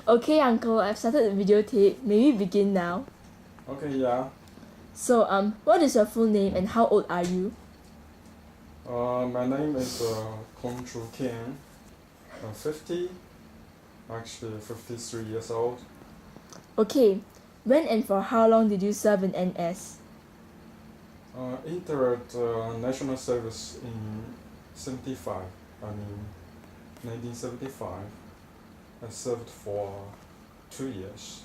Okay, uncle, I've started the videotape. May we begin now? Okay, yeah. So, what is your full name and how old are you? My name is Kong Chu King. I'm 50, actually 53 years old. Okay, when and for how long did you serve in NS? Entered national service in 75. I mean, 1975. I served for 2 years.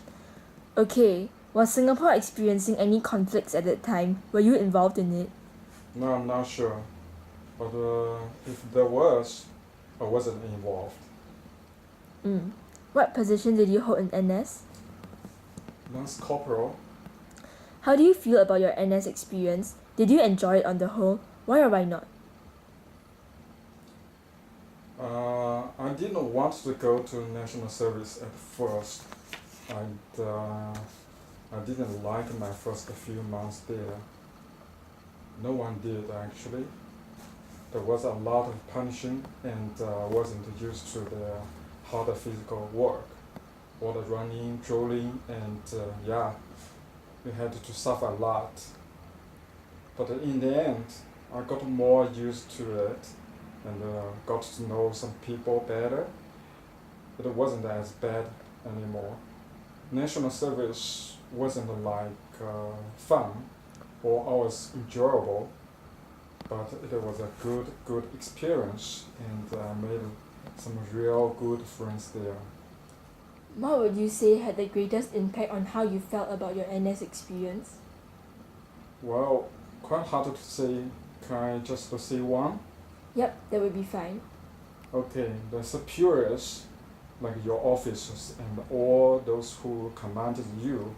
Okay, was Singapore experiencing any conflicts at that time? Were you involved in it? No, I'm not sure, but if there was, I wasn't involved. Mm. What position did you hold in NS? Lance Corporal. How do you feel about your NS experience? Did you enjoy it on the whole? Why or why not? I didn't want to go to national service at first. I didn't like my first few months there. No one did actually. There was a lot of punishing and wasn't used to the harder physical work. All the running, drilling, and yeah, we had to suffer a lot. But in the end, I got more used to it and got to know some people better. It wasn't as bad anymore. National service wasn't like fun or always enjoyable, but it was a good experience, and I made some real good friends there. What would you say had the greatest impact on how you felt about your NS experience? Well, quite hard to say. Can I just say one? Yep, that would be fine. Okay, the superiors, like your officers and all those who commanded you,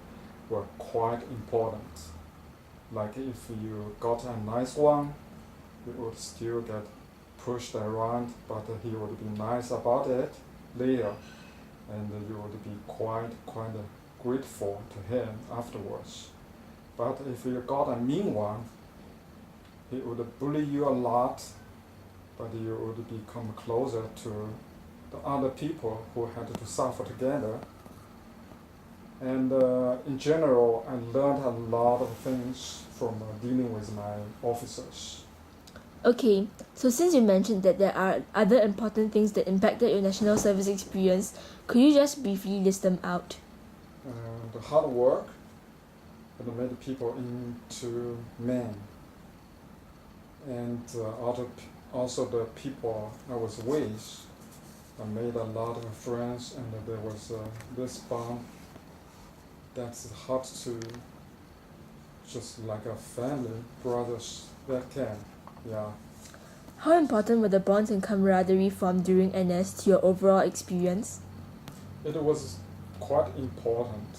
were quite important. Like if you got a nice one, you would still get pushed around, but he would be nice about it later, and you would be quite grateful to him afterwards. But if you got a mean one, he would bully you a lot, but you would become closer to the other people who had to suffer together. And in general, I learned a lot of things from dealing with my officers. Okay, so since you mentioned that there are other important things that impacted your national service experience, could you just briefly list them out? The hard work that made people into men, and also the people I was with. I made a lot of friends, and there was this bond that's hard to just like a family, brothers that can, yeah. How important were the bonds and camaraderie formed during NS to your overall experience? It was quite important,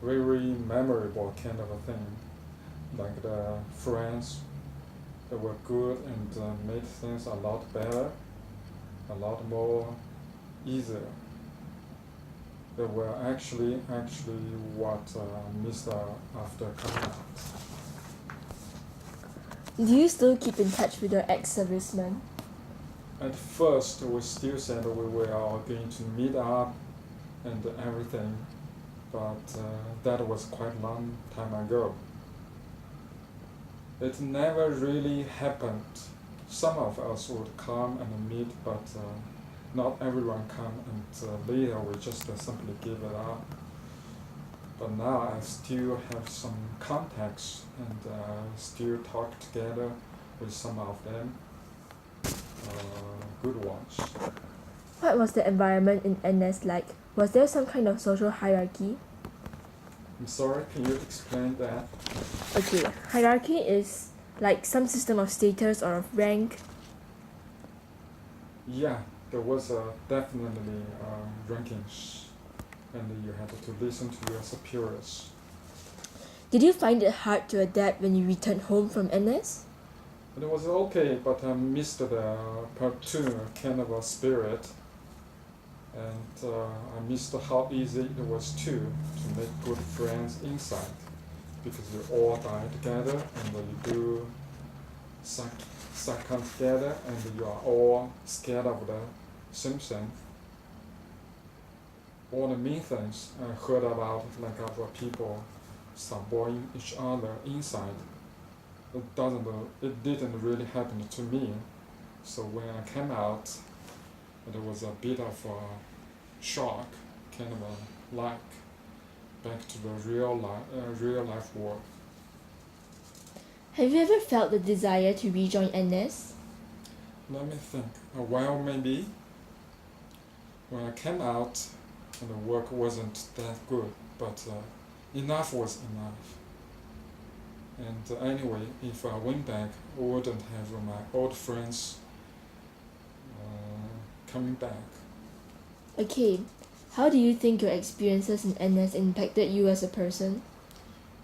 very memorable kind of a thing. Like the friends that were good and made things a lot better, a lot more easier. They were actually what missed after coming out. Do you still keep in touch with your ex-servicemen? At first, we still said we were going to meet up and everything, but that was quite a long time ago. It never really happened. Some of us would come and meet, but not everyone come, and later we just simply give it up. But now I still have some contacts and still talk together with some of them, good ones. What was the environment in NS like? Was there some kind of social hierarchy? I'm sorry, can you explain that? Okay, hierarchy is like some system of status or of rank. Yeah, there was definitely rankings, and you had to listen to your superiors. Did you find it hard to adapt when you returned home from NS? It was okay, but I missed the platoon kind of a spirit, and I missed how easy it was to make good friends inside, because you all die together and you do succumb together, and you are all scared of the same thing. all the mean things I heard about, like other people sabotaging each other inside. It didn't really happen to me. So when I came out, it was a bit of a shock, kind of a like back to the real life world. Have you ever felt the desire to rejoin NS? Let me think. Well, maybe when I came out, and the work wasn't that good, but enough was enough. And anyway, if I went back, I wouldn't have my old friends coming back. Okay, how do you think your experiences in NS impacted you as a person?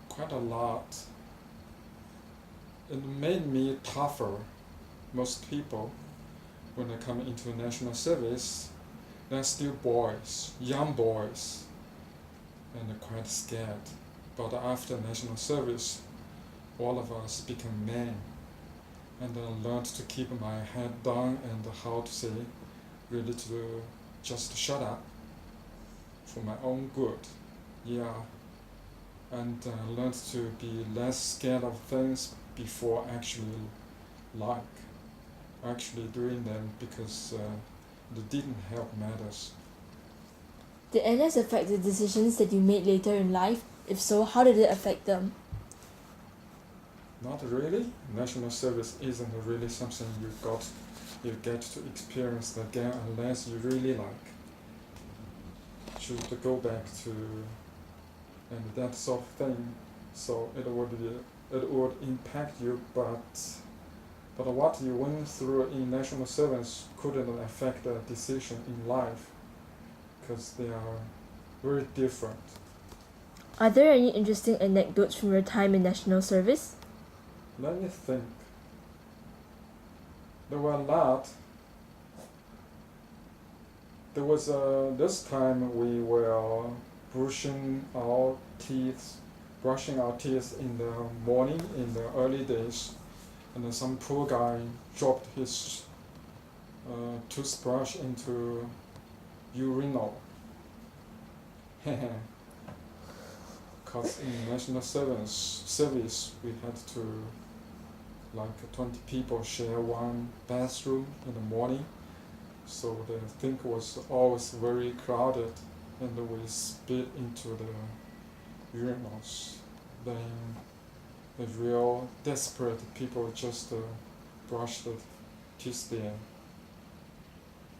Quite a lot. It made me tougher. Most people, when they come into national service, they're still boys, young boys, and they're quite scared. But after national service, all of us become men, and I learned to keep my head down and how to say, really to just shut up for my own good. Yeah, and learned to be less scared of things before actually doing them, because they didn't help matters. Did NS affect the decisions that you made later in life? If so, how did it affect them? Not really. National service isn't really something you get to experience again unless you really like. Should go back to and that sort of thing. So it would impact you, but what you went through in national service couldn't affect the decision in life, because they are very different. Are there any interesting anecdotes from your time in national service? Let me think. There were a lot. There was this time we were brushing our teeth in the morning in the early days, and then some poor guy dropped his toothbrush into urinal. Because in national service we had to, like 20 people share one bathroom in the morning, so the thing was always very crowded, and we spit into the urinals. Then the real desperate people just brushed the teeth there.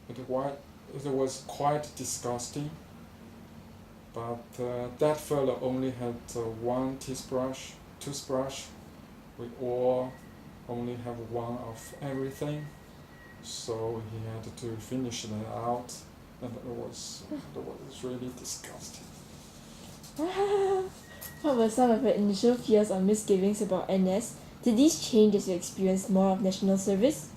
It was quite disgusting, but that fellow only had one toothbrush. We all only have one of everything, so he had to finish it out, and it was really disgusting. What were some of your initial fears or misgivings about NS? Did these change as you experienced more of national service?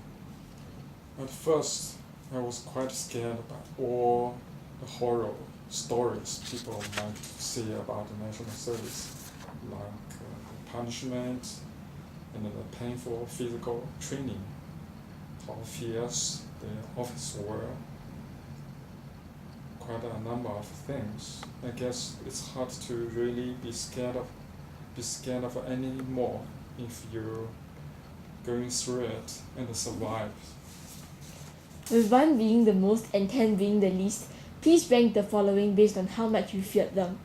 At first, I was quite scared about all the horror stories people might say about the national service, like the punishment and the painful physical training, how fierce the officers were, quite a number of things. I guess it's hard to really be scared of any more if you're going through it and survive. With 1 being the most and 10 being the least, please rank the following based on how much you feared them.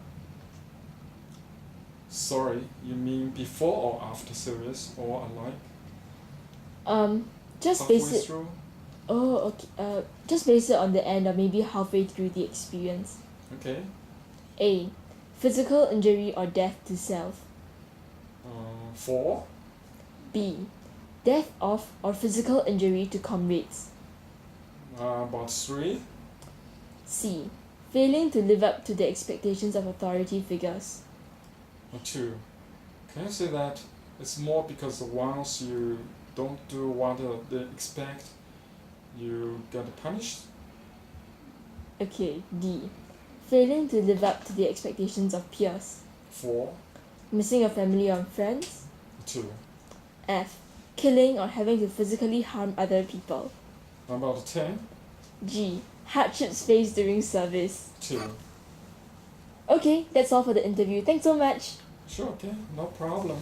Sorry, you mean before or after service or alike? Just Halfway base it. through? Oh, okay. Just base it on the end or maybe halfway through the experience. Okay. A. Physical injury or death to self. 4. B. Death of or physical injury to comrades. About 3. C. Failing to live up to the expectations of authority figures. 2. Can you say that it's more because once you don't do what they expect, you get punished? Okay, D. Failing to live up to the expectations of peers. 4. Missing a family or friends. 2. F. Killing or having to physically harm other people. About 10. G. Hardships faced during service. 2. Okay, that's all for the interview. Thanks so much. Sure, okay, no problem.